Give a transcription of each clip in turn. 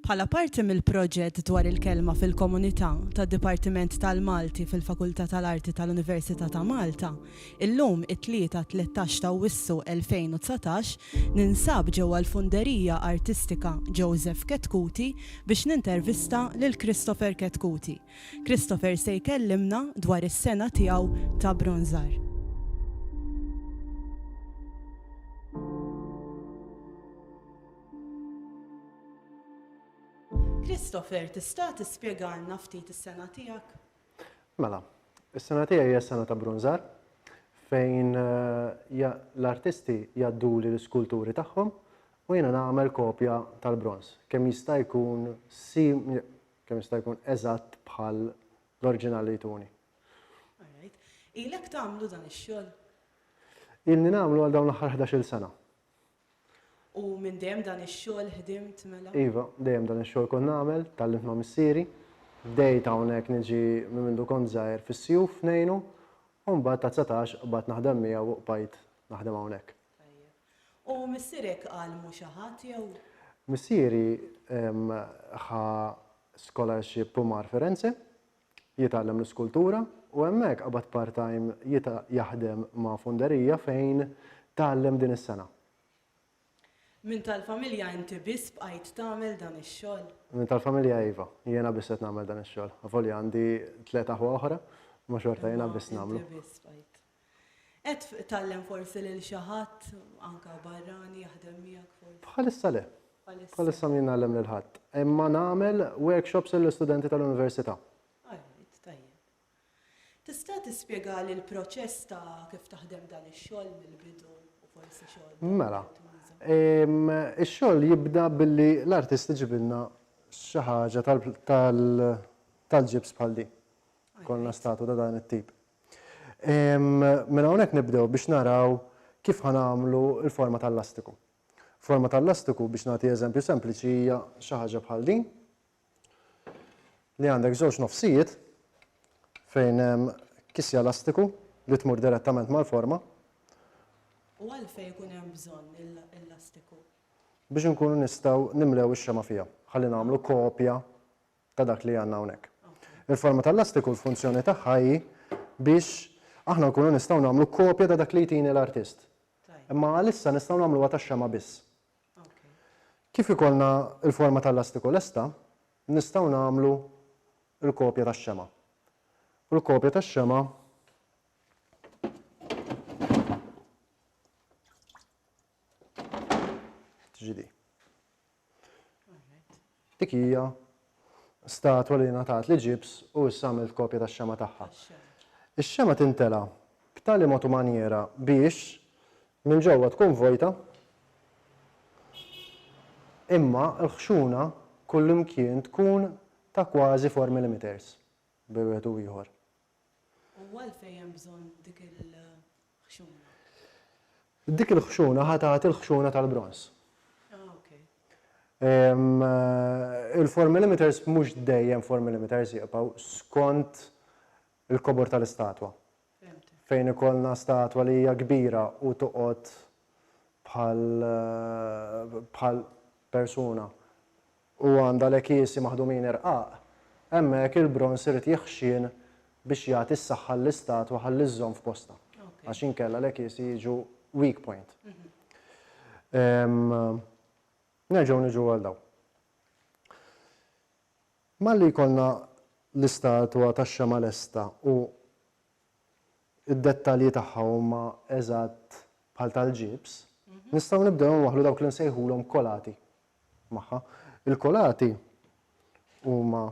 Bħala parti mill-proġett dwar il-kelma fil-komunità tad-Dipartiment tal-Malti fil-Fakultà tal-Arti tal-Università ta' Malta, illum it-tlieta 13 ta' Awwissu 2019 ninsab ġewwa l-Funderija Artistika Joseph Ketkuti biex nintervista lil Christopher Ketkuti. Christopher se jkellimna dwar is-sena tiegħu ta' bronzar. Christopher, tista' tispjegalna ftit is-sena tiegħek? Mela, is-sena tiegħi hija sena ta' bronzar fejn l-artisti jadduli l-iskulturi tagħhom u jiena nagħmel kopja tal-bronz. Kemm jista' jkun eżatt bħal l-oriġinali tuni. Ilek tagħmlu dan ix-xogħol? Ilni nagħmlu għal dawn l-aħħar 11-il sena. U minn dejjem dan ix-xogħol ħdimt mela? Iva, dejjem dan ix-xogħol kont nagħmel, tallimt ma' missieri, bdejt hawnhekk niġi minn mindu kont żgħir fis-sjuf ngħinu, u mbagħad ta' 19 qbad naħdem miegħu u bqajt naħdem hawnhekk. U missierek għalmu xi ħadd jew? Missieri ħa scholarship u mar Firenze, jitgħallem l-iskultura u hemmhekk qabad part-time jaħdem ma' funderija fejn tgħallem din is-sena. Min tal-familja inti biss bqajt tagħmel dan ix-xogħol? Min tal-familja iva, jiena biss qed nagħmel dan ix-xogħol. Avolja għandi 3 aħwa oħra, ma xorta jiena biss nagħmlu. Qed tallem forsi lil xi ħadd anke barrani jaħdem miegħek forsi? Bħalissa le. Bħalissa min nagħlem lil ħadd. Imma nagħmel workshops lill-istudenti tal-università. Tista' tispjegali l-proċess ta' kif taħdem dan ix-xogħol mill-bidu u forsi xogħol? Mela. Ix-xogħol jibda billi l-artist iġibilna xi ħaġa tal-ġibs bħal di. Kollna statu ta' dan it-tip. Minn hawnhekk nibdew biex naraw kif ħanamlu l-forma tal-lastiku. Forma tal-lastiku biex nagħti eżempju sempliċi hija xi ħaġa bħal din li għandek żewġ nofsijiet fejn hemm kissja elastiku li tmur direttament mal-forma. U għalfejn ikun hemm bżonn l-elastiku? Biex inkunu nistgħu nimlew ix-xema fiha, ħalli nagħmlu kopja ta' dak li għandna hawnhekk. Il-forma tal-elastiku l-funzjoni tagħha hi biex aħna nkunu nistgħu nagħmlu kopja ta' dak li jtini l-artist. Imma għalissa nistgħu nagħmluha tax-xema biss. Kif ikollna l-forma tal-elastiku lesta, nistgħu nagħmlu l-kopja tax-xema. U l-kopja tax-xema ġidi. Dik hija statwa li ngħatat li ġibs u issa għamilt kopja tax-xema tagħha. Ix-xema tintela b'tali mod u maniera biex minn ġewwa tkun vojta imma l-ħxuna kullimkien tkun ta' kważi 4 millimeters b'wieħed u ieħor. U għalfejn hemm bżonn dik il-ħxuna? Dik il-ħxuna ħatat il-ħxuna tal-bronz. Il-4 millimeters mhux dejjem 4 millimeters jibqgħu skont il-kobor tal-istatwa. Fejn ikollna statwa li hija kbira u toqgħod bħal persuna u għandha l-ekiesi maħdumin irqaq, hemmhekk il-bronz irid jeħxien biex jagħti s-saħħa l-istatwa ħalli żżomm f'posta. Għax inkella l-ekiesi jiġu weak point. Nerġgħu niġu għal daw. Malli jkollna l-istatwa tax-xema lesta u id-dettalji tagħha huma eżatt bħal tal-ġibs, nistgħu nibdew nwaħħlu dawk li nsejħulhom kolati magħha. Il-kolati huma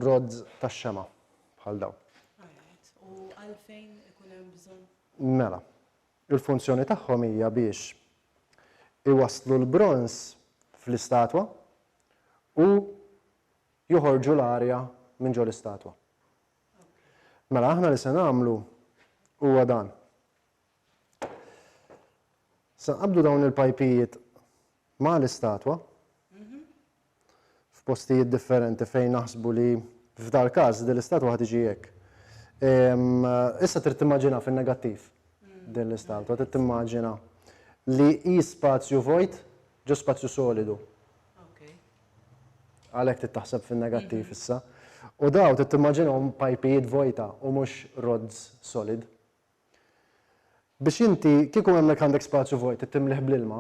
rods tax-xema bħal daw. U għalfejn ikun hemm bżonn? Mela. Il-funzjoni tagħhom hija biex iwasslu l-bronz fl-istatwa u joħorġu l-arja minn ġol l-istatwa. Mela aħna li se nagħmlu huwa dan. Se nqabdu dawn il-pajpijiet ma' l-istatwa f'postijiet differenti fejn naħsbu li f'dal każ din l-istatwa ħad tiġi hekk. Issa trid timmaġina fin-negattiv din l-istatwa, trid timmaġina li hi spazju vojt ġo spazju solidu. Okay. Għalhekk tittaħseb fin-negattiv issa. U daw tittimmaġinhom pajpijiet vojta u mhux rods solid. Biex inti kieku hemmhekk għandek spazju vojt tittimliħ bl-ilma,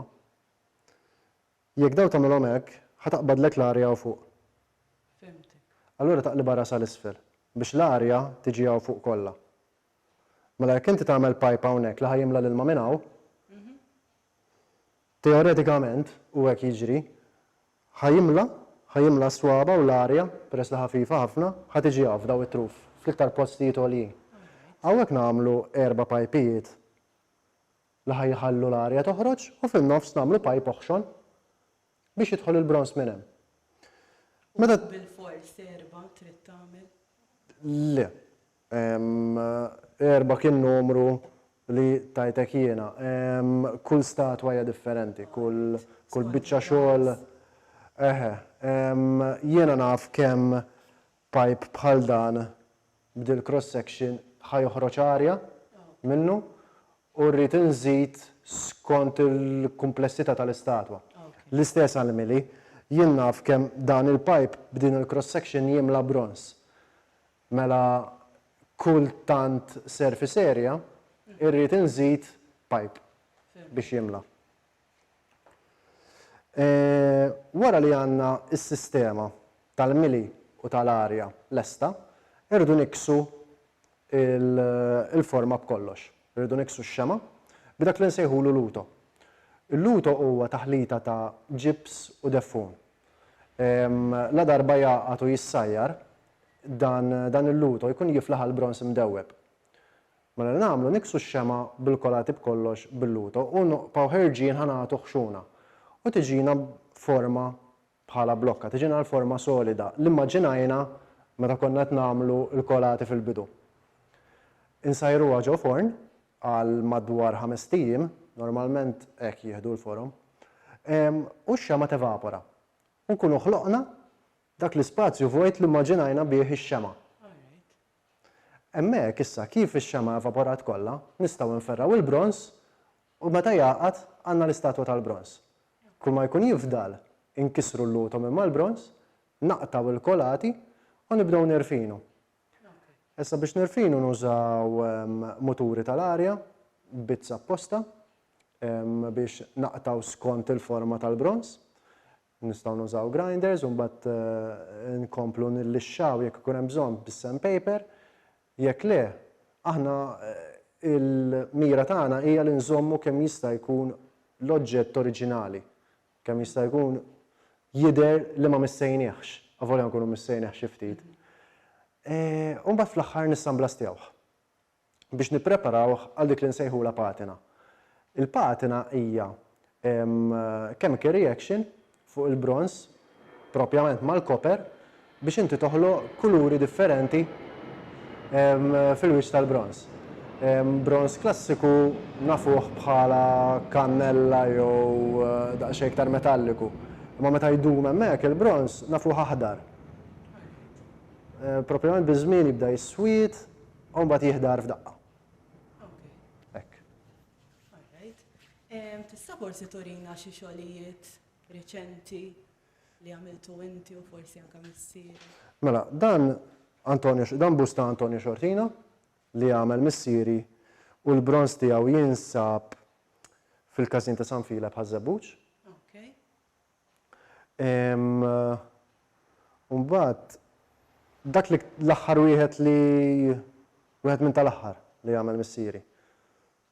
jekk daw tagħmilhom hekk, ħataqbadlek l-arja u fuq. Fimtik. Allura taqlibha rasa l-isfel biex l-arja tiġi hawn fuq kollha. Mela jekk inti tagħmel pipe hawnhekk li ħajimla l-ilma minn hawn, teoretikament u hekk jiġri, ħajimla swaba u l-arja peress li ħafifa ħafna ħatiġi hawn f'daw it-truf fl-iktar postijiet għoljin. Hawnhekk nagħmlu 4 pajpijiet li ħajħallu l-arja toħroġ u fin-nofs nagħmlu pipe oħxon biex jidħol il-brons minn hemm. Meta bil-fors 4 trid tagħmel? Le. 4 kien numru li tajtek jiena. Kull statwa hija differenti, kull biċċa xogħol. Jiena naf kemm pipe bħal dan b'dil cross section ħajoħroġ arja minnu u rrid inżid skont il-kumplessità tal-istatwa. L-istess għal-mili, jien naf kemm dan il-pipe b'din il-cross section jimla brons. Mela kull tant surface area irrid inżid pipe biex jimla. Wara li għandna s-sistema tal-mili u tal-arja lesta, irridu niksu il-forma b'kollox. Irridu niksu x-xema b'dak li nsejħulu luto. Il-luto huwa taħlita ta' ġips u defun. La darba jaqgħu jissajjar dan il-luto jkun jiflaħ l-brons mdewweb. Mela nagħmlu niksu x-xema bil-kolati b'kollox bil-luto u noqgħu ħerġin ħanagħtu ħxuna. U tiġina forma bħala blokka, tiġina l-forma solida. L-immaġinajna meta konna qed nagħmlu l-kolati fil-bidu. Insajruha ġew forn għal madwar 5 ijiem, normalment hekk jieħdu l-forum, u x-xema tevapora. U nkunu ħloqna dak l-ispazju vojt li immaġinajna bih ix-xema. Hemmhekk issa kif ix-xema evaporat kollha, nistgħu nferraw il-brons u meta jaqgħad għandna l-istatwa tal-brons. Kull ma jkun jifdal inkisru l-lutom imma l-brons, naqtaw il-kolati u nibdew nirfinu. Issa biex nirfinu nużaw moturi tal-arja, bizza apposta, biex naqtaw skont il-forma tal-brons. Nistgħu nużaw grinders u mbagħad nkomplu nillixxaw jekk ikun hemm bżonn bis-sandpaper. Jekk le, aħna il-mira tagħna hija li nżommu kemm jista' jkun l-oġġett oriġinali, kemm jista' jkun jidher li ma missejnieħx, avolja nkunu missejnieħ xi ftit. U mbagħad fl-aħħar nissamblastjawh biex nippreparawh għal dik li nsejħula patina. Il-patina hija chemical reaction fuq il-brons, propjament mal-koper, biex inti toħloq kuluri differenti fil-wiċċ tal-brons. Brons klassiku nafuh bħala kannella jew daqsxejn iktar metalliku. Imma meta jdum hemmhekk il-brons nafuh aħdar. Propjament biż-żmien jibda jiswied u mbagħad jiħdar f'daqqa. Hekk. Tista' forsi turina xi xogħlijiet reċenti li għamiltu inti u forsi anke missieri? Mela, dan busta Antonio Xortina li għamel missieri u l-brons tiegħu jinsab fil-każin ta' San Filip ħaż-Żebbuġ. Mbagħad dak li l-aħħar wieħed minn tal-aħħar li għamel missieri.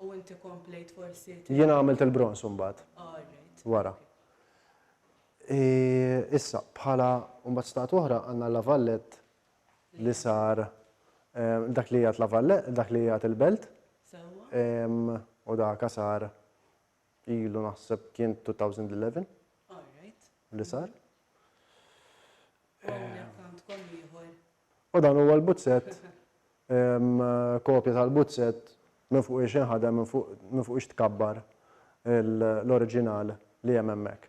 U inti komplejt forsi? Jien għamilt il-brons mbagħad. Wara. Issa bħala mbagħad stat oħra għandna l-lavallett li sar dak li jgħat lavallett, dak li jgħat il-belt. U dak sar ilu naħseb kien 2011 li sar. U dan huwa l-buzzett, kopja tal-buzzett minn fuq ix inħadem, minn fuq ix tkabbar l-oriġinal li hemm hemmhekk.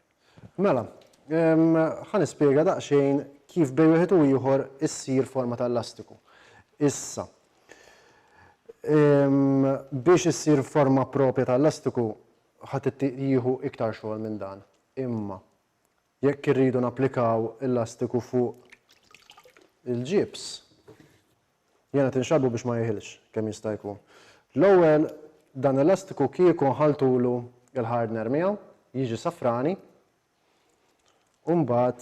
Mela, ħa nispjega daqsxejn kif bejn wieħed u ieħor issir forma tal-elastiku. Issa, biex issir forma propja tal-elastiku ħadd jieħu iktar xogħol minn dan. Imma jekk irridu napplikaw elastiku fuq il-ġips, jena tinxabu biex ma jieħilx kemm jista' jkun. L-ewwel dan elastiku kieku nħaltulu il-hardener miegħu, jiġi safrani, u mbagħad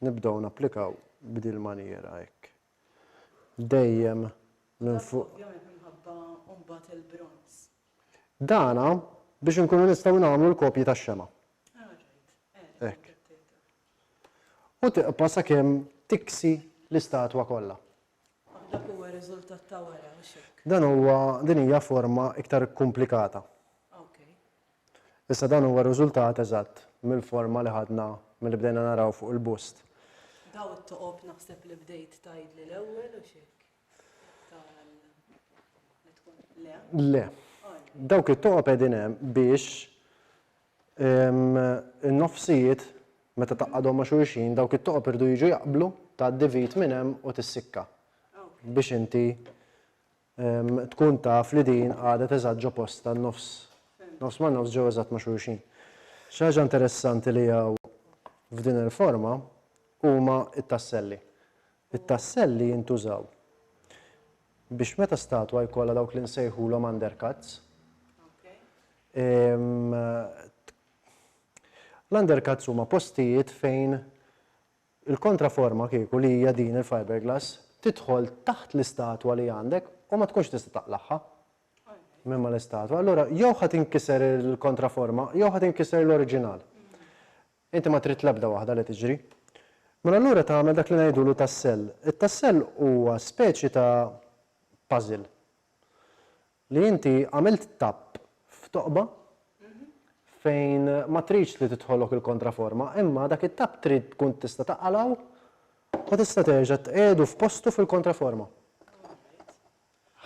nibdew napplikaw b'dil maniera hekk. Dejjem minn fuq. Ovvjament minħabba mbagħad il-bronz. Dana biex inkunu nistgħu nagħmlu l-kopji tax-xema. Hekk. U tiqpa sakemm tiksi l-istatwa kollha. Dak huwa riżultat ta' wara biex hekk. Din hija forma iktar komplikata. Issa dan huwa riżultat eżatt mill-forma li ħadna milli bdejna naraw fuq il-bust. Daw it-toqob naħseb li bdejt tgħidli l-ewwel u x'hekk. Le. Dawk it-toqob qegħdin hemm biex in-nofsijiet meta taqgħadhom ma' xulxin dawk it-toqob irdu jiġu jaqblu tgħaddi vit minn hemm u tissikka. Biex inti tkun taf li din għadet eżatt ġo posta n-nofs. Nofs ma' nofs ġew eżatt ma' xulxin. Xi ħaġa interessanti li hawn f'din il-forma huma t-tasselli. It-tasselli jintużaw biex meta statwa jkollha dawk li nsejħulhom undercuts. L-undercuts huma postijiet fejn il-kontraforma kieku li hija din il-fiberglass tidħol taħt l-istatwa li għandek u ma tkunx tista' taqlaħħa mimma l-istatwa. Allura jew ħadd inkiser il-kontraforma jew ħadd inkiser l-oriġinal. Inti ma trid l-ebda waħda li tiġri. Mela allura tagħmel dak li ngħidulu tassell. It-tassell huwa speċi ta' puzzle li inti għamilt tapp f'toqba fejn ma tridx li tidħollok il-kontraforma, imma dak it-tapp trid tkun tista' taqalaw u tista' terġa' tqiegħdu f'postu fil-kontraforma.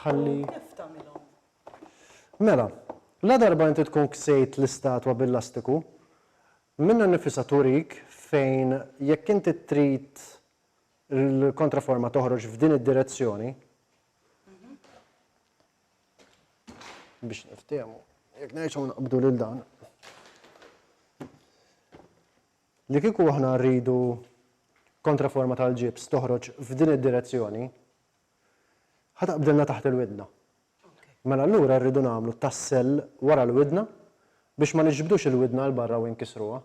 Ħalli. Kif tagħmilhom? Mela, la darba inti tkun ksejt l-istatwa bil-lastiku, minna nifisa turik fejn jekk inti trid il-kontraforma toħroġ f'din id-direzzjoni biex niftehmu, jekk ngħidxu naqbdu lil dan. Li kieku aħna rridu kontraforma tal-ġips toħroġ f'din id-direzzjoni, ħataqbdilna taħt il-widna. Mela allura rridu nagħmlu tassell wara l-widna biex ma niġbdux il-widna l barra u nkisruha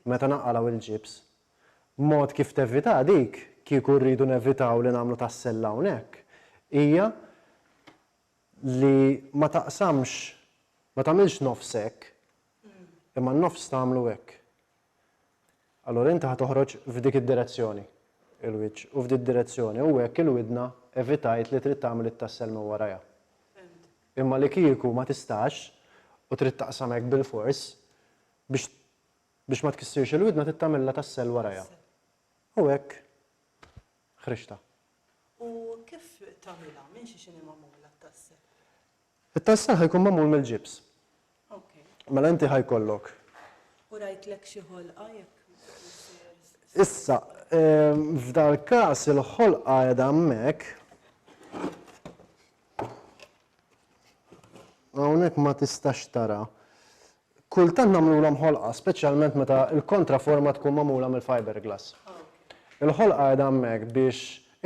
meta naqqalaw il-ġips. Mod kif tevita dik kieku rridu nevitaw li nagħmlu tassell hawnhekk hija li ma taqsamx, ma tagħmilx nofsek, imma n-nofs tagħmlu hekk. Allura inti ħatoħroġ f'dik id-direzzjoni il-wiċċ u f'dik id-direzzjoni u hekk il-widna evitajt li trid tagħmel it-tassell minn warajha. Imma li kieku ma tistax u trid taqsam hekk bil-fors biex ma tkissirx il-widna trid tagħmilha tassell warajha. U hekk ħriġta. U kif tagħmilha? Minn xi xini magħmula t-tassell? It-tassell ħajkun magħmul mill-ġips. Mela inti ħajkollok. U rajtlek xi ħolqa jekk. Issa, f'dal każ il-ħolqa qiegħda hemmhekk. Hawnhekk ma tistax tara. Kultant nagħmluhom ħolqa, speċjalment meta l-kontraforma tkun magħmula mill-fiberglass. Il-ħolqa qiegħda hemmhekk biex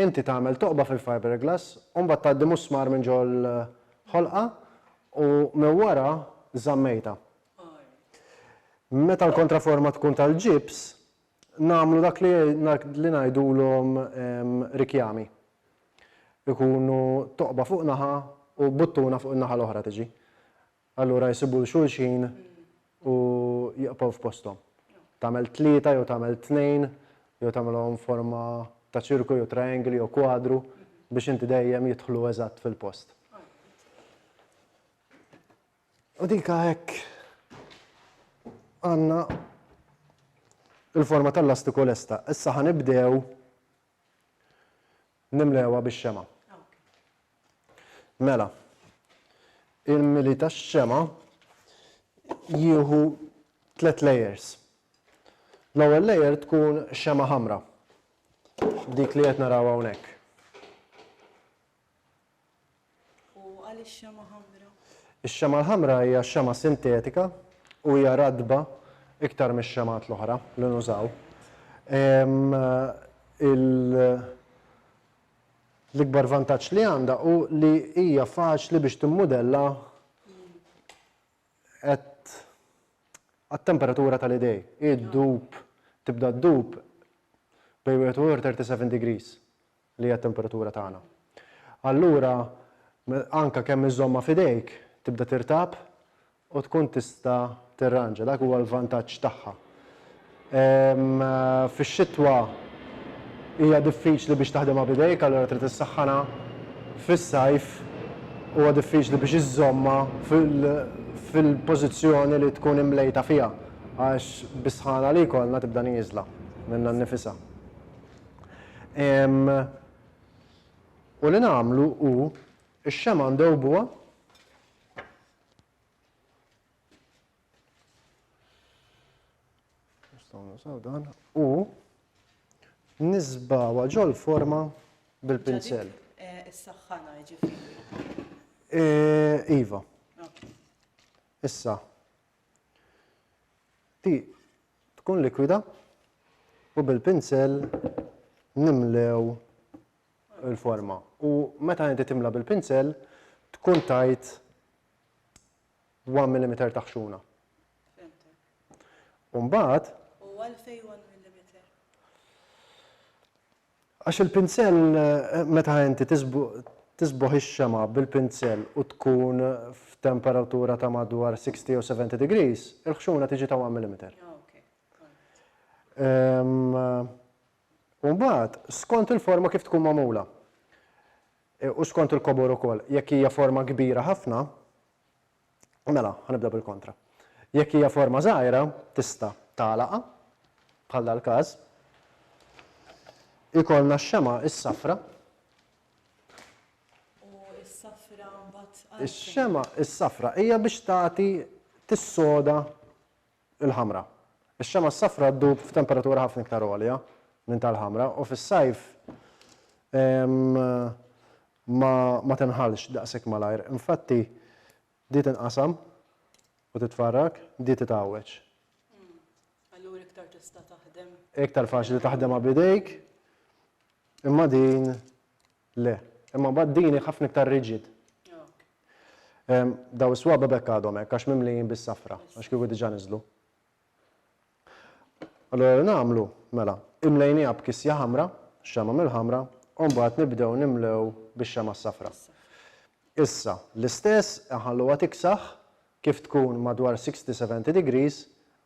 inti tagħmel toqba fil-fiberglass u mbagħad tgħaddi musmar minn ġol ħolqa u minn wara żammejta. Meta l-kontraforma tkun tal-ġips, nagħmlu dak li ngħidulhom rikjami. Ikunu toqba fuq naħa u buttuna fuq in-naħa l-oħra tiġi. Allura jsibu l-xulxin u jaqgħu f'posthom. Tagħmel tlieta jew tagħmel tnejn jew tagħmelhom forma ta' ċirku jew triangli jew kwadru biex inti dejjem jidħlu eżatt fil-post. U dika hekk għandna il-forma tal-lastiku lesta. Issa ħanibdew nimlewha bix-xema. Mela, il-mili tax-xema jieħu 3 layers. L-ewwel layer tkun xema ħamra. Dik li qed naraw hawnhekk. U għaliex xema ħamra? Ix-xema l-ħamra hija xema sintetika u hija radba iktar mix-xemat l-oħra li nużaw. L-ikbar vantaġġ li għandha u li hija faċli biex timmudella għat-temperatura tal-idej. Id-dub, tibda d-dub bej 37 degrees li hija t-temperatura tagħna. Allura, anka kemm iżomma f'idejk, tibda tirtab u tkun tista' tirranġa, dak huwa l-vantaġġ tagħha. Fix-xitwa hija diffiċli biex taħdemha b'idejk, allura trid issaħħanha fis-sajf huwa diffiċli biex iżomma fil-pożizzjoni li tkun imlejta fiha għax bisħana li jkollna tibda nieżla minnha nnifisha. U li nagħmlu hu ix-xema ndewbuha u nisbawha ġol forma bil-pinsel. Is-saħħana jiġifieri. Iva. Issa. Ti tkun likwida u bil-pinsel nimlew il-forma. U meta inti timla bil-pinsel tkun tajt 1 mm taħxuna. U mbagħad U għalfejn 1 mm? għax il-pinsel meta inti tisbuħ ix-xema bil-pinsel u tkun f'temperatura ta' madwar 60 u 70 degrees, il-ħxuna tiġi ta' 1 mm. U mbagħad skont il-forma kif tkun magħmula. U skont il-kobor ukoll, jekk hija forma kbira ħafna, mela, ħanibda bil-kontra. Jekk hija forma żgħira, tista' tagħlaqa bħal dal-każ. Ikollna x-xema is-safra. U s-safra mbagħad Ix-xema is-safra hija biex tagħti tissoda l-ħamra. Ix-xema s-safra ddub f'temperatura ħafna iktar għolja minn tal-ħamra u fis-sajf ma tinħallx daqshekk malajr. Infatti di tinqasam u titfarrak, di titgħawweġ. Allura iktar tista' taħdem. Iktar faċli taħdemha b'idejk, imma din le. Imma mbagħad din ħafna iktar riġid. Daw is-swaba bekk għadhom hekk għax mimlijin bis-safra, għax kieku diġà niżlu. Allura nagħmlu mela, imlejniha b'kissja ħamra, xema mill-ħamra, u mbagħad nibdew nimlew bix-xema s-safra. Issa, l-istess ħalluha tiksaħ kif tkun madwar 60-70 degrees,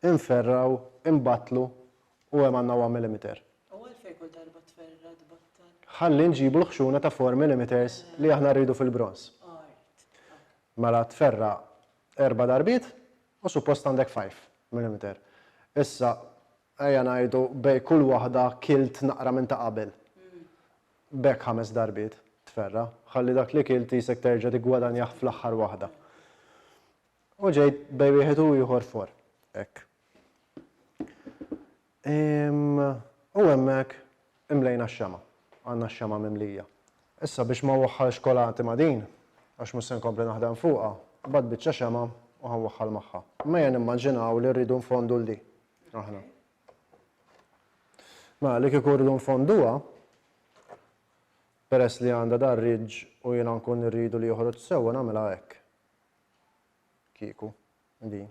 inferraw, imbattlu u hemm għandna 1 mm. U għalfejn kull darba tferra tbattal? Ħalli nġibu l-ħxuna ta' 4 mm li aħna rridu fil-bronz. Mela tferra 4 darbiet u suppost għandek 5 mm. Issa, ejja ngħidu bej kull waħda kilt naqra minn ta' qabel. Bekk 5 darbiet tferra, ħalli dak li kilt jisek terġa' tiggwadanjah fl-aħħar waħda. U ġejt bej wieħed u ieħor for. Hekk. U hemmhekk imlejna x-xema. Għandna x-xema mimlija. Issa biex ma waħħalx kolanti ma' din, għax mhux se nkompli naħdem fuqha, bad biċċa xema u ħanwaħħal magħha. Mejja nimmaġinaw li rridu nfondu l-di. Aħna. Ma li kieku rridu nfonduha, peress li għandha dar riġ u jiena nkun irridu li joħroġ sewwa nagħmilha hekk. Kieku, din.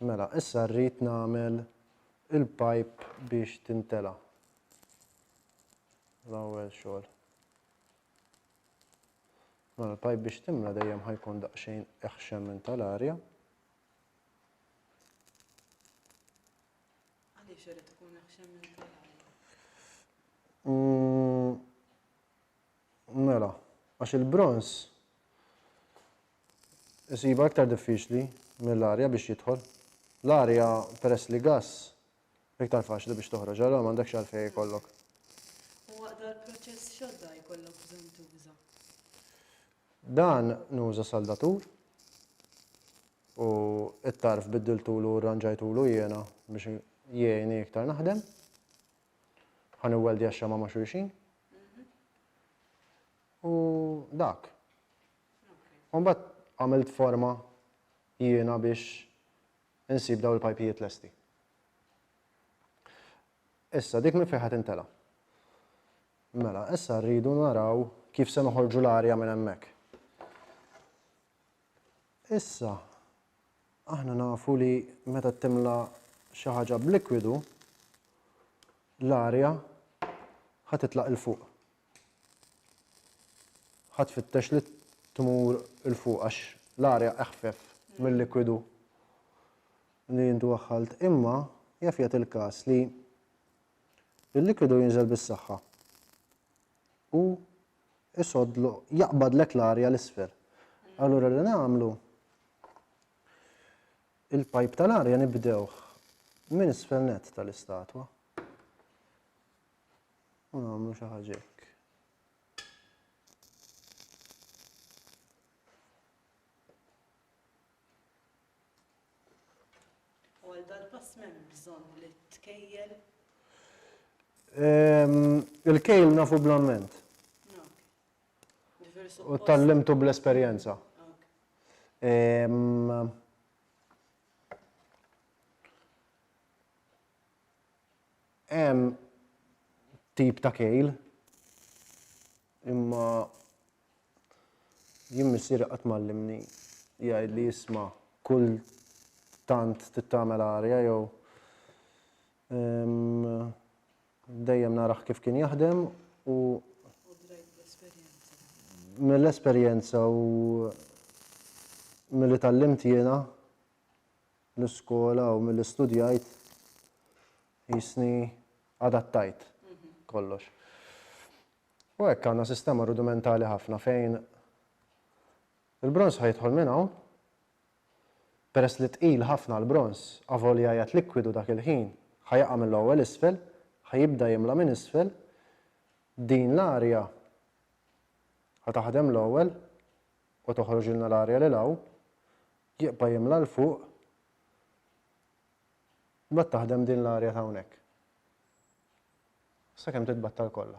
Mela, issa rrid nagħmel il-pipe biex tintela. L-ewwel xogħol. Mela, il-pipe biex timla dejjem ħajkun daqsxejn eħxem minn tal-arja. Għaliex irid ikun eħxem minn tal-arja? Mela, għax il-bronz isiba aktar diffiċli mill-arja biex jidħol. L-arja peress li gass iktar faċli biex toħroġ, allura m'għandekx għalfejn jkollok. U waqt il-proċess xodda jkollok bżonn tuża? Dan nuża saldatur u it-tarf biddiltulu u rranġajtulu jiena biex jgħinni iktar naħdem. Ħaniweldi għax-xema ma' xulxin. U dak. U mbagħad għamilt forma jiena biex insib daw il-pajpijiet lesti. Issa dik minn fejn ħadd intela. Mela, issa rridu naraw kif se noħorġu l-arja minn hemmhekk. Issa, aħna nafu li meta timla xi ħaġa b'likwidu, l-arja ħadd titlaq il fuq. Ħadd fittex li tmur il fuq għax l-arja eħfef mill-likwidu li intu waħħalt. Imma jaf jagħti il-każ li il-likwidu jinżel bis-saħħa u isodlu jaqbadlek l-arja l-isfel. Allura li nagħmlu il-pajp tal-arja nibdew minn isfel net tal-istatwa u nagħmlu xi ħaġa hekk. U għal dal-pass m'hemm bżonn li tkejjel. Il-kejl nafu bl-amment. U tallimtu bl-esperjenza. Hemm tip ta' kejl, imma jien missier qatt mallimni jgħid li jisma' kull tant tittamel arja jew dejjem naraħ kif kien jaħdem u mill-esperjenza u milli tallimt jiena l-iskola u milli studjajt jisni adattajt kollox. U hekk għandna sistema rudimentali ħafna fejn il-brons ħajidħol minn hawn, peress li tqil ħafna l-brons avolja jgħat likwidu dak il-ħin ħajaqa' mill-ewwel isfel, ħajibda jimla minn isfel, din l-arja ħataħdem l-ewwel u toħroġilna l-arja lil hawn, jibqa' jimla l fuq, mbagħad taħdem din l-arja ta' hawnhekk. Sakemm titbattal kollha.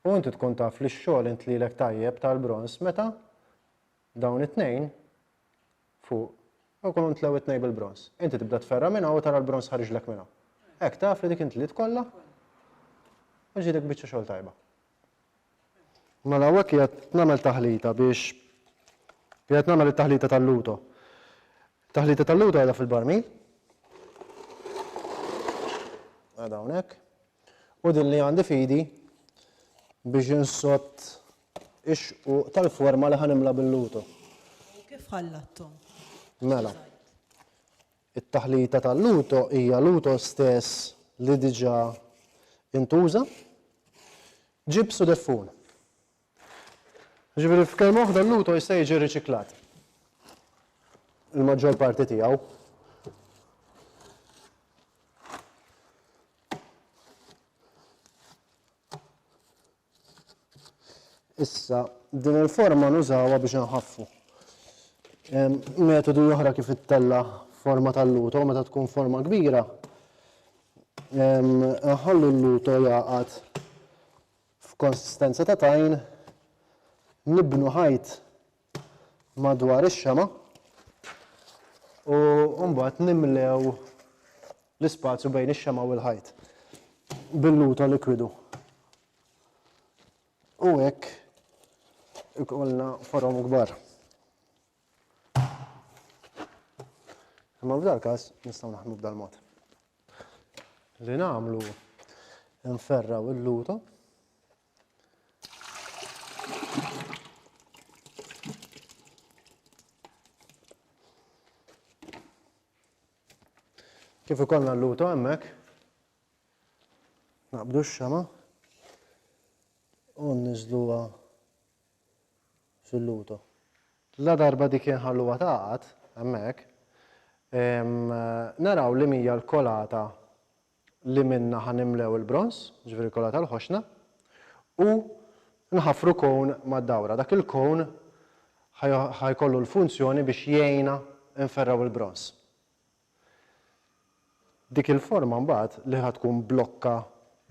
U inti tkun taf li x-xogħol int lilek tajjeb tal-brons meta dawn it-tnejn fuq u jkunu ntlew it-tnejn bil-brons. Inti tibda tferra minn hawn u tara l-brons ħariġlek minn hawn. Hekk taf li dik inti li tkollha u ġiedek biċċa xogħol tajba. Mela hawnhekk qiegħed nagħmel taħlita biex qiegħed nagħmel it-taħlita tal-luto. Taħlita tal-luto qiegħda fil-barmil. Għadha hawnhekk. U din li għandi f'idi biex insott ix-xquq tal-forma li ħanimla bil-luto. Kif ħallattom? Mela. It-taħlita tal-luto hija luto stess li diġà intuża, ġibsu deffun. Ġifieri f'kelma waħda l-luto jista' jiġi riċiklat. Il-maġġor parti tiegħu. Issa, din il-forma nużawha biex nħaffu. Metodu oħra kif ittella forma tal-luto, meta tkun forma kbira, nħallu l-luto jaqgħad f'konsistenza ta' tajn, nibnu ħajt madwar ix-xema u mbagħad nimlew l-ispazju bejn ix-xema u l-ħajt bil-luto likwidu. U hekk ikollna forom kbar. Imma f'dal każ nistgħu naħdmu b'dal mod. Li nagħmlu nferraw il-luto kif ikollna l-luto hemmhekk, naqbdu x-xema u nniżluha fil-luto. La darba dik inħalluha taqgħod hemmhekk, naraw li mija l-kolata li minna ħanimlew il-brons, ġifieri kolata l-ħoxna, u nħaffru kown mad-dawra. Dak il-kown ħajkollu l-funzjoni biex jgħinna nferraw il-brons. Dik il-forma mbagħad li ħatkun blokka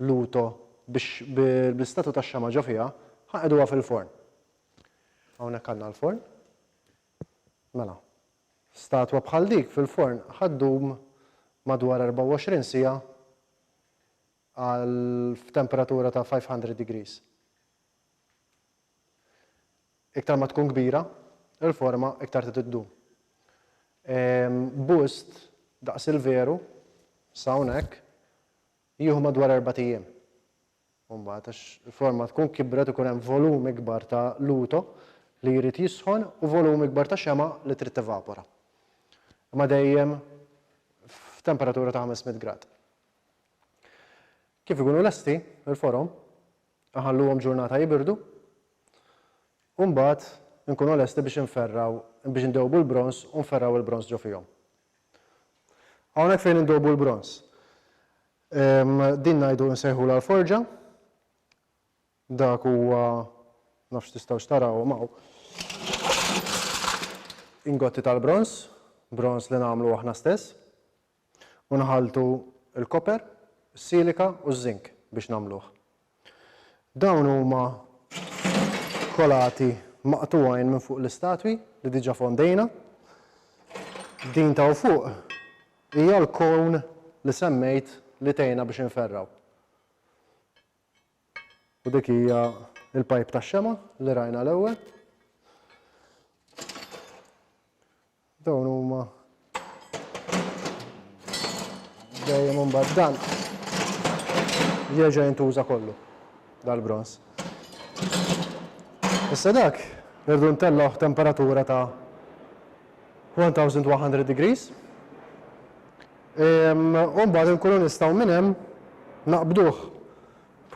luto biex bl-istatu tax-xema ġo fiha ħaqduha fil-forn. Hawnhekk għandna l-forn. Mela, statwa bħal dik fil-forn ħaddum madwar 24 sija għal f'temperatura ta' 500 degrees. Iktar ma tkun kbira, il-forma iktar tiddum. Bust daqs il-veru, sawnek, jieħu madwar 4 ijiem. Mbagħad għax il-forma tkun kibret ikun hemm volum ikbar ta' luto li jrid jisħon u volum ikbar ta' xema li trid tivapora. Ma dejjem f'temperatura ta' 500 grad. Kif ikunu lesti il-forom, aħalluhom ġurnata jibirdu, u mbagħad nkunu lesti biex indewbu l-brons u nferraw il-brons ġo fihom. Hawnhekk fejn indewbu l-brons. Din ngħidu nsejħula l-forġa. Dak huwa nafx tistgħu taraw magħu. Ingotti tal-brons, brons li nagħmlu aħna stess, u nħaltu l-koper, is-silika u ż-żink biex nagħmluh. Dawn huma kolati maqtugħin minn fuq l-istatwi li diġà fondejna. Din ta' fuq hija l-kown li semmejt li tgħinna biex inferraw. U dik hija l-pajp tax-xema li rajna l-ewwel. Dawn huma dejjem imbagħad dan jerġa' jintuża kollu dal-brons. Issa dak irdu ntellgħu temperatura ta' 1100 degrees. U mbagħad inkunu nistgħu minn hemm naqbduh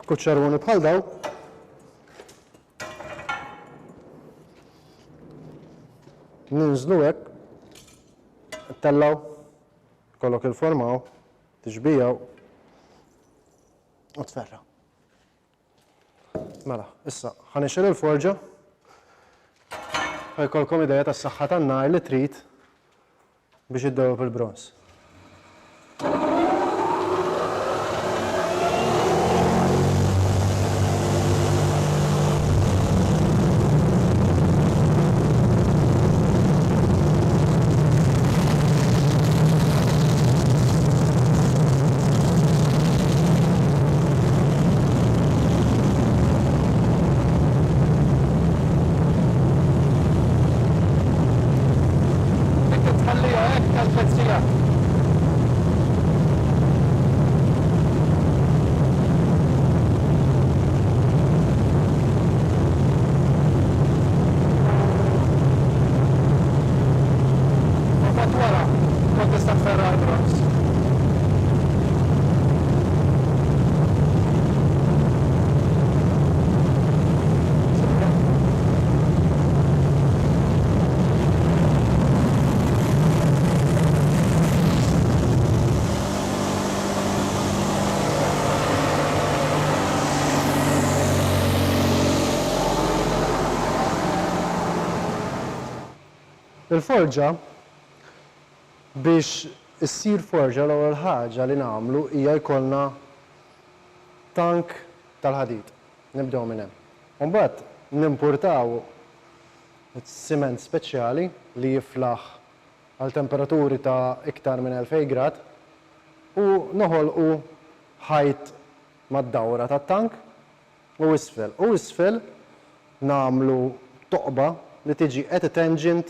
b'kuċċaruni bħal daw. Ninżlu hekk, tellgħu, kollok il-formaw, tiġbijaw u tferra. Mela, issa, ħanixxel il-forġa, ħajkolkom idea tas-saħħa tan-nar li trid biex iddewweb il-brons. Il-forġa biex issir forġa l-ewwel ħaġa li nagħmlu hija jkollna tank tal-ħadid. Nibdew minn hemm. Mbagħad nimpurtaw siment speċjali li jiflaħ għal temperaturi ta' iktar minn 2000 grad u noħolqu ħajt mad-dawra tat-tank u isfel. U isfel nagħmlu toqba li tiġi at tangent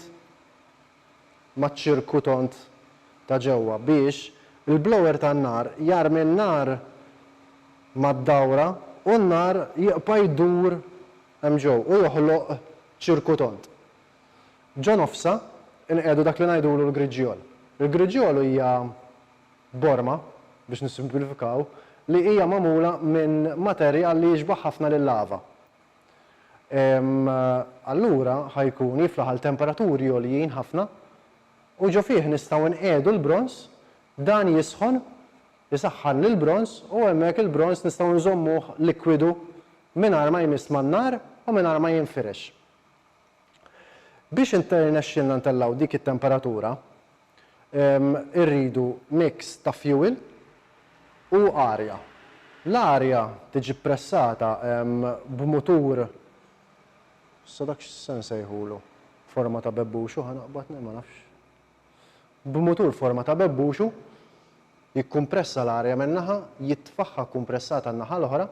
maċ-ċirkutont ta' ġewwa biex il-blower tan-nar jarmi n-nar mad-dawra u n-nar jiqpa' jdur hemm ġew u joħloq ċirkutont. Ġo nofsa inqiegħdu dak li ngħidulu l-griġjol. Il-griġjol hija borma biex nissimplifikaw li hija magħmula minn materjal li jiġbaħ ħafna lil-lava. Allura ħajkun jiflaħ għal temperaturi għoljin ħafna u ġo fih nistgħu nqiegħdu l-brons, dan jisħon, jisaħħan lill-brons u hemmhekk il-brons nistgħu nżommuh likwidu mingħajr ma jmiss man-nar u mingħajr ma jinfirex. Biex nexxielna ntellgħu dik it-temperatura, irridu mix ta' fuel u arja. L-arja tiġi pressata b'mutur sa dak x'se nsejħulu, forma ta' bebbuxu ħanaqbad ma nafx. b'mutur forma ta' bebbuxu, jikkumpressa l-arja min-naħa, jitfaħħa kumpressata n-naħa l-oħra.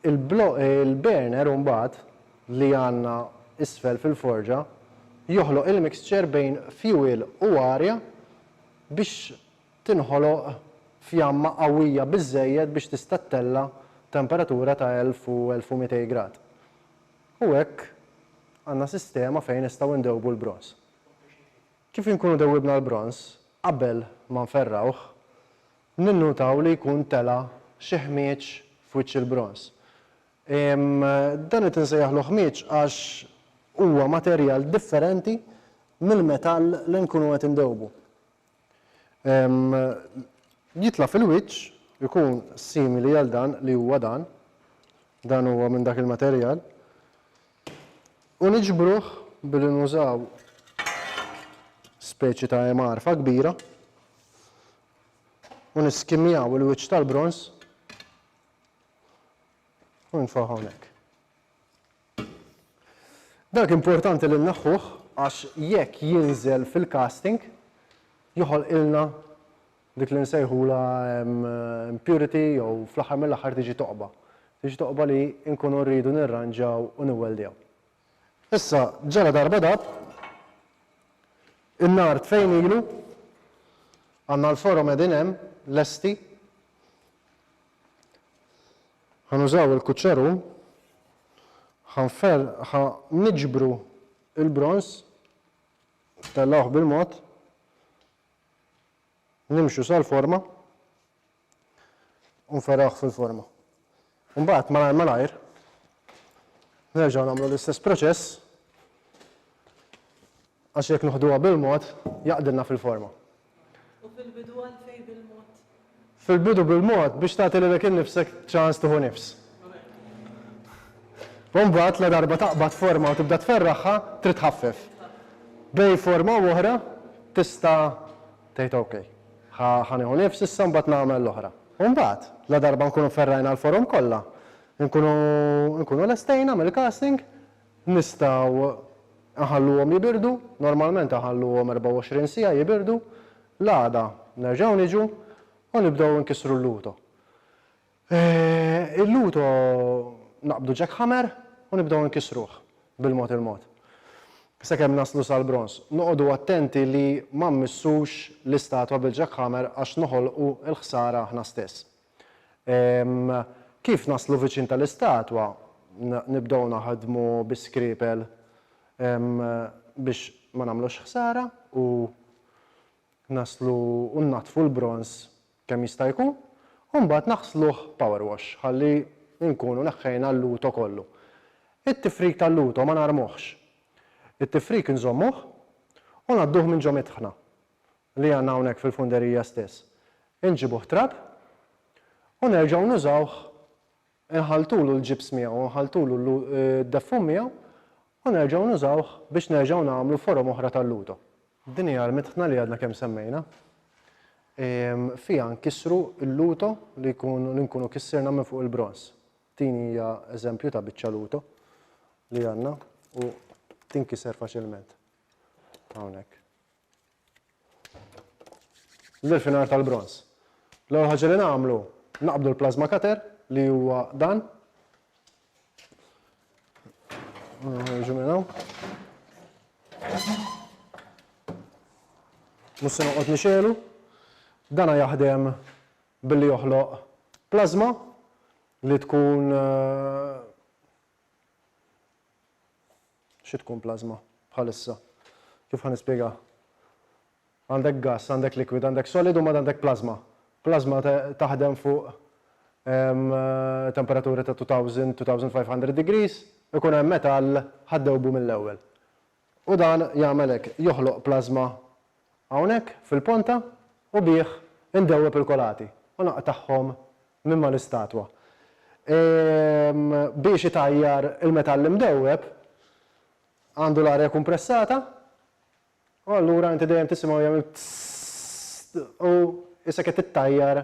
Il-burner mbagħad li għandna isfel fil-forġa joħloq il-mixture bejn fuel u arja biex tinħoloq fjamma qawwija biżżejjed biex tista' tella temperatura ta' 1000 u 1200 grad. U hekk għandna sistema fejn nistgħu ndewbu l-bronz. Kif inkunu dewwibna l-bronz, qabel ma nferrawh, ninnutaw li jkun tela xi ħmieġ f'wiċċ il-bronz. Dan qed insejjaħlu ħmieġ għax huwa materjal differenti mill-metall li nkunu qed indewbu. Jitla' fil-wiċċ, ikun simili għal dan li huwa dan huwa minn dak il-materjal, u niġbruh billi nużaw speċi ta' emarfa kbira u niskimmjaw il-wiċċ tal-bronz u nfaħ hawnhekk. Dak importanti li nneħħuh għax jekk jinżel fil-casting joħolqilna dik li nsejħula impurity jew fl-aħħar mill-aħħar tiġi toqba. Tiġi toqba li nkunu rridu nirranġaw u niweldjaw. Issa ġara darba dab, in-nar tfejn ilu, għandna l-forom qegħdin hemm lesti. Ħanużaw il-kuċċerum, niġbru il-bronz, tellawh bil-mod, nimxu sal-forma u nferrawh fil-forma. Mbagħad malajr nerġgħu nagħmlu l-istess proċess għax jekk noħduha bil-mod jaqdilna fil-forma. U fil-bidu għalfejn bil-mod? Fil-bidu bil-mod biex tagħti lilek innifsek ċans tieħu nifs. Mbagħad la darba taqbad forma u tibda tferraħħa trid tħaffef. Bej forma u oħra tista' tgħid okej. Ħanieħu nifs issa mbagħad nagħmel l-oħra. U mbagħad la darba nkunu ferrajna l-forom kollha, nkunu lestejna mill-casting, nistgħu nħalluhom jibirdu, normalment nħalluhom 24 siegħa jibirdu, l-għada nerġgħu niġu u nibdew nkissru l-luto. Il-luto naqbdu ġekkħamer u nibdew nkissruh bil-mod il-mod. Sakemm naslu sal-bronz. Noqogħdu attenti li ma mmissux l-istatwa bil-ġekkħamer għax noħolqu l-ħsara aħna stess. Kif naslu viċin tal-istatwa? Nibdew naħdmu bi-skripel biex ma nagħmlux ħsara u naslu u natfu l-bronz kemm jista' jkun u mbagħad naħsluh power wash ħalli nkunu neħħejna l-luto kollu. It-tifrik tal-luto ma narmuhx. It-tifrik nżommuh u nadduh minn ġo mitħna li għandna hawnhekk fil-funderija stess. Inġibuh trab u nerġgħu nużawh inħaltulu l-ġibs miegħu, inħaltulu d-deffum miegħu u nerġgħu nużawh biex nerġgħu nagħmlu forom oħra tal-luto. Din hija l-mitħna li għadna kemm semmejna. Fiha nkissru l-luto li nkunu kissirna minn fuq il-bronz. Din hija eżempju ta' biċċa luto li għandna u tinkiser faċilment. Hawnhekk. L-irfinar tal-bronz. L-ewwel ħaġa li nagħmlu naqbdu l-plasma cutter li huwa dan. Ġuminaw. Mussi noqgħod nixelu. Dana jaħdem billi joħloq plasma li tkun xi tkun plasma bħalissa. Kif ħanispjega? Għandek gas, għandek liquid, għandek solid u ma għandek plasma. Plasma taħdem fuq temperaturi ta' 2000-2500 degrees, ikun hemm metall ħaddewbu mill-ewwel. U dan jagħmel hekk, joħloq plasma hawnhekk fil-ponta u bih indewweb il-kolati u naqtaħħom minn ma l-istatwa. Biex itajjar il-metall imdewweb għandu l-arja kompressata u allura inti dejjem tisimgħu jagħmel u issa qed tittajjar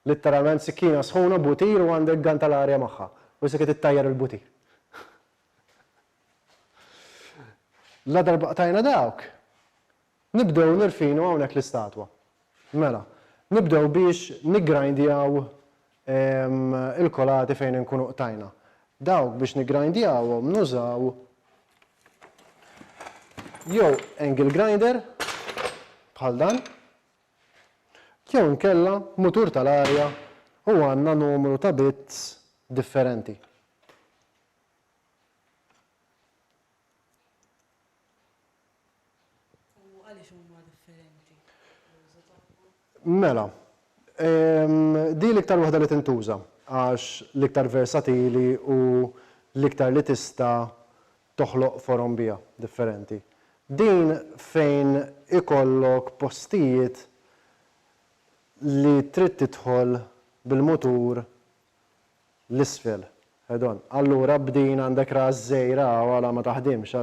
litteralment sikkina sħuna butir u għandek gan tal-arja magħha u issa qed tittajjar il-butir. La darba qtajna dawk Nibdew nirfinu hawnhekk l-istatwa. Mela, nibdew biex niggrindjaw il-kolati fejn inkunu qtajna. Dawk biex niggrindjawhom nużaw jew angle grinder bħal dan, jew nkella mutur tal-arja u għandna numru ta' bits differenti. Mela, di l-iktar waħda li tintuża għax l-iktar versatili u l-iktar li tista' toħloq forom bija differenti. Din fejn ikollok postijiet li trid tidħol bil-mutur l-isfel. Allura bdin għandek ras żgħira wara ma taħdimx,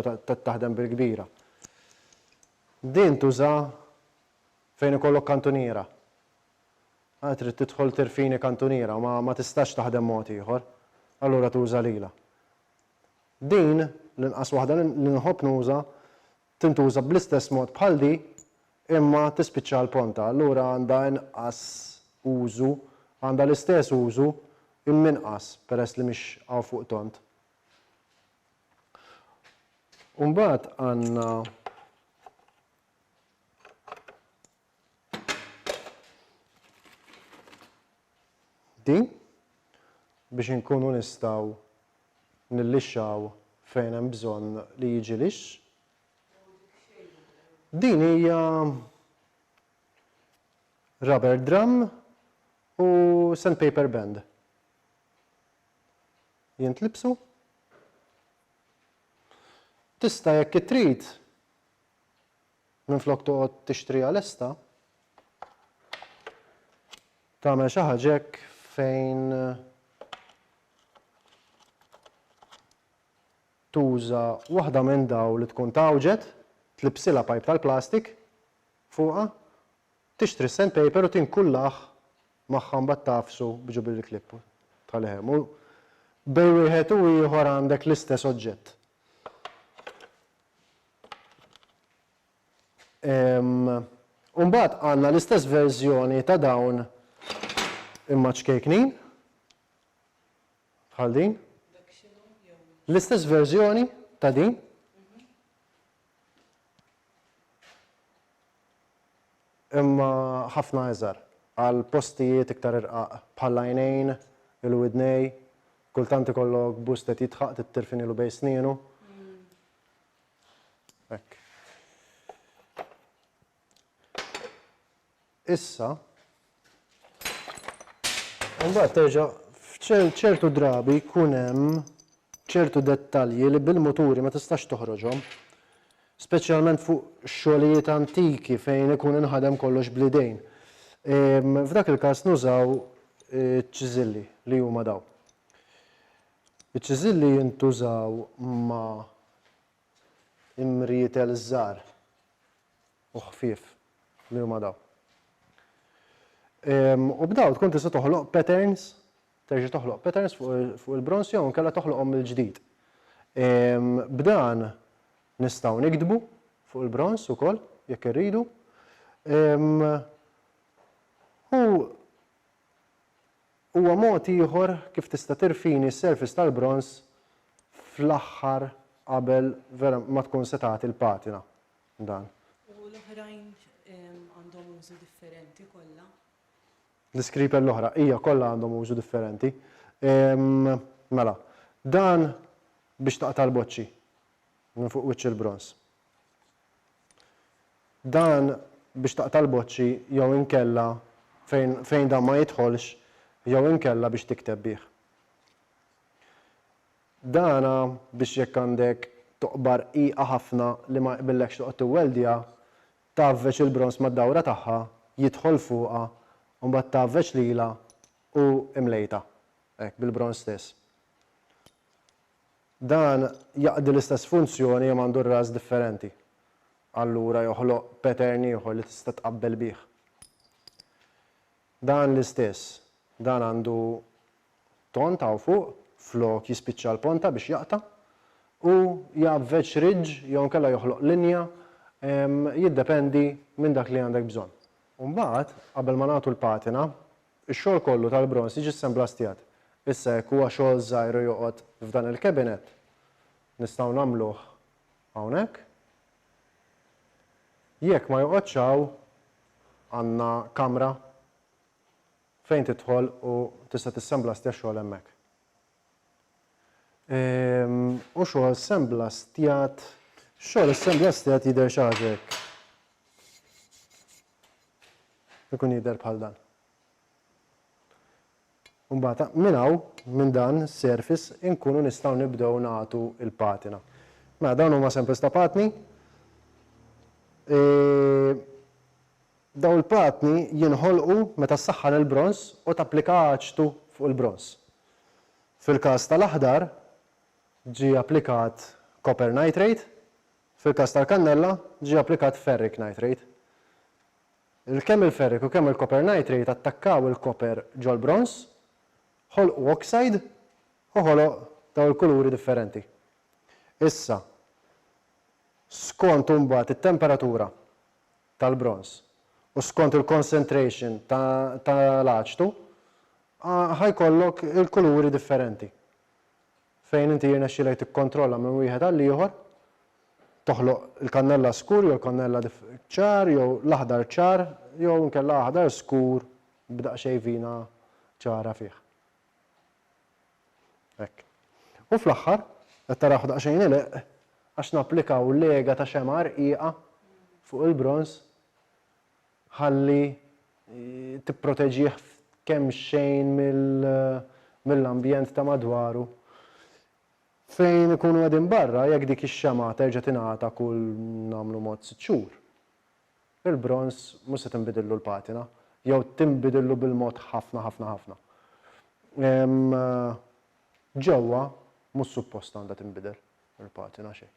taħdem bil-kbira. Din tuża fejn ikollok kantuniera. Trid tidħol tirfini kantuniera, ma tistax taħdem mod ieħor, allura tuża lila. Din l-inqas waħda li nħobb nuża tintuża bl-istess mod bħal di imma tispiċċa l-ponta, allura għandha inqas użu, għandha l-istess użu imminqas peress li mhix hawn fuq tont. U mbagħad għandna din biex inkunu nistgħu nillixxaw fejn hemm bżonn li jiġi lixx. Din hija rubber drum u sandpaper band. Jintlibsu. Tista' jekk trid minflok toqgħod tixtriha lesta tagħmel xi ħaġa hekk fejn tuża waħda minn daw li tkun tawġet, tlibsilha pipe tal-plastik fuqha, tixtri sandpaper u tinkullaħ magħha mbagħad tafsu biġu bil-klippu tal-ħem. U bejn wieħed u ieħor għandek l-istess oġġett. U mbagħad għandna l-istess verżjoni ta' dawn imma ċkejknin, bħal din. L-istess verżjoni ta' din. Imma ħafna iżgħar għal postijiet iktar irqaq bħal għajnejn, il-widnej, kultant ikollok bustet jitħaq tittirfini lu bejn snienu. Hekk. Issa mbagħad terġa' f'ċertu drabi jkun hemm ċertu dettalji li bil-muturi ma tistax toħroġhom, speċjalment fuq xogħlijiet antiki fejn ikun inħadem kollox bl-idejn. F'dak il-każ nużaw ċiżilli li huma daw. Iċ-ċiżilli jintużaw ma' imrietel żgħar u ħfief li huma daw. U b'daw tkun tista' toħloq patterns, terġa' toħloq patterns fuq il-bronz jew inkella toħloqhom mill-ġdid. B'dan nistgħu nikdbu fuq il-bronz ukoll jekk irridu. U huwa mod ieħor kif tista' tirfini s-surface tal-bronz fl-aħħar qabel vera ma tkun se tagħti l-patina dan. U l-oħrajn għandhom użu differenti kollha? L-iskriper l-oħra hija kollha għandhom użu differenti. Mela, dan biex taqta' l-boċċi minn fuq wiċċ il-bronz. Dan biex taqta' l-boċċi jew inkella fejn dan ma jidħolx jew inkella biex tikteb bih. Dana biex jekk għandek toqbar qiegħa ħafna li ma jqbillekx toqgħod tiweldja, tavveġ il-bronz mad-dawra tagħha, jidħol fuqha u mbagħad tavveġ lilha u imlejta hekk bil-bronz stess. Dan jaqdi l-istess funzjoni hemm għandu ras differenti. Allura joħloq pattern ieħor li tista' tqabbel bih. Dan l-istess, dan għandu tont hawn fuq, flok jispiċċa l-ponta biex jaqta' u jabveġ ridge jew inkella joħloq linja Jiddependi minn dak li għandek bżonn. Mbagħad, qabel ma nagħtu l-patina, ix-xogħol kollu tal-bronz jiġi ssemblastijat. Issa jekk huwa xogħol żgħir joqgħod f'dan il-kabinet, nistgħu nagħmluh hawnhekk. Jekk ma joqgħodx hawn, għandna kamra fejn tidħol u tista' tissemblastja x-xogħol hemmhekk. U xogħol semblastjat, xogħol semblastjat jidher xi ħaġa hekk. Ikun jidher bħal dan. Mbagħad minn hawn, minn dan is-surface inkunu nistgħu nibdew nagħtu l-patina. Mela dawn huma samples ta' patni. Daw il-patni jinħolqu meta ssaħħan il-bronz u tapplika aċtu fuq il-bronz. Fil-każ tal-aħdar ġie applikat copper nitrate, fil-każ tal-kannella ġie applikat ferric nitrate. Kemm il-ferric u kemm il-copper nitrate attakkaw il-copper ġol bronz, ħolqu oxide u ħoloq daw il-kuluri differenti. Issa, skont mbagħad it-temperatura tal-bronz u skont il-concentration tal-aċtu, ħajkollok il-kuluri differenti. Fejn inti jirnexxilek tikkontrolla minn wieħed għal ieħor, toħloq il-kannella skur jew il-kannella ċar jew l-aħdar ċar jew inkella aħdar skur b'daqsxejn vina ċara fih. Hekk. U fl-aħħar qed taraw daqsxejn ileq għax napplikaw lega ta' xema rqiqa fuq il-bronz ħalli tipproteġih kemm xejn mill-ambjent ta' madwaru. Fejn ikunu qegħdin barra jekk dik ix-xema terġa' tingħata kull nagħmlu mod 6 xhur. Il-bronz mhux se tinbidillu l-patina, jew tinbidillu bil-mod ħafna ħafna ħafna. Ġewwa mhux suppost għandha tinbidel il-patina xejn.